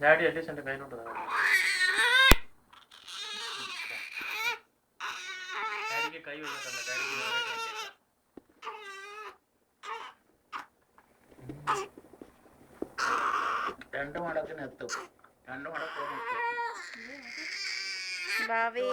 Daddy അല്ലേ എൻ്റെ കയ്യിലോട്ട് ഡാഡിക്ക് കൈ വന്നിട്ടുണ്ട്. ഡാഡിക്ക് രണ്ട് മടക്കിനെത്തും. 2 മടക്ക് ഭാവി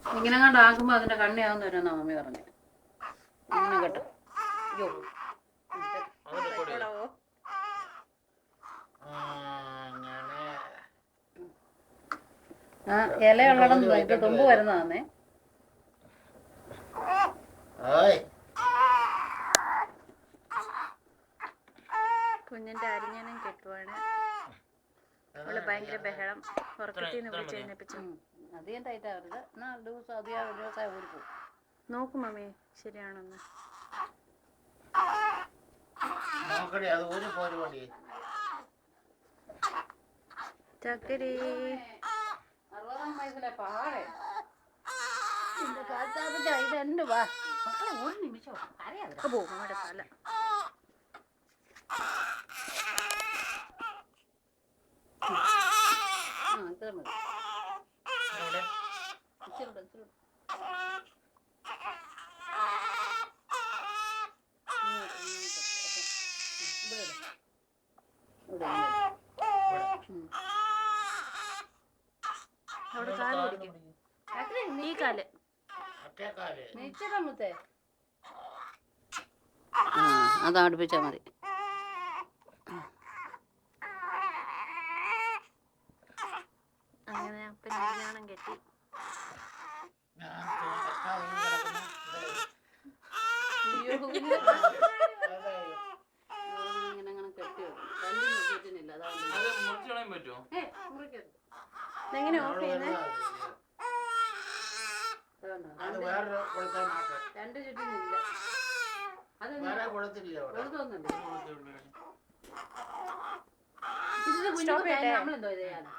ഇങ്ങനെ കണ്ടാകുമ്പോ അതിന്റെ കണ്ണിയാവുന്ന വരുന്ന മമ്മി പറഞ്ഞു. അങ്ങനെ കേട്ടോ. ആ ഇലയുള്ളടം ഇത് തുമ്പ് വരുന്നതാന്നേ. കുഞ്ഞിന്റെ അരിഞ്ഞനും കെട്ടുവാണ്. അവള് ഭയങ്കര ബഹളം. ഉറക്കത്തിന്ന് വിളിച്ച് എഴുന്നേപ്പിച്ചു. അധികം ടൈറ്റാവരുത്. 4 ദിവസം അധികം ഒരു ദിവസമായി ഊരി പോകും. നോക്കും മമ്മി ശരിയാണെന്ന്. ചക്കരി 60 വയസ്സിലെ പാടെ രണ്ട് വാ മക്കളെ ഒരു നിമിഷം പോകും. നമ്മുടെ തല ഇത്ര മതി. അവിടെ കാല് പിടിക്കും. ഈ കാല് നെയ്ച്ചതാമത്തെ അത് അടുപ്പിച്ചാ മതി. അങ്ങനെ അപ്പൻ കല്യാണം കെട്ടി. എങ്ങനെ ഓഫ് ചെയ്യുന്നേ? 2 ചുറ്റിനില്ല. അത് നമ്മളെന്തോ ചെയ്യാനാ?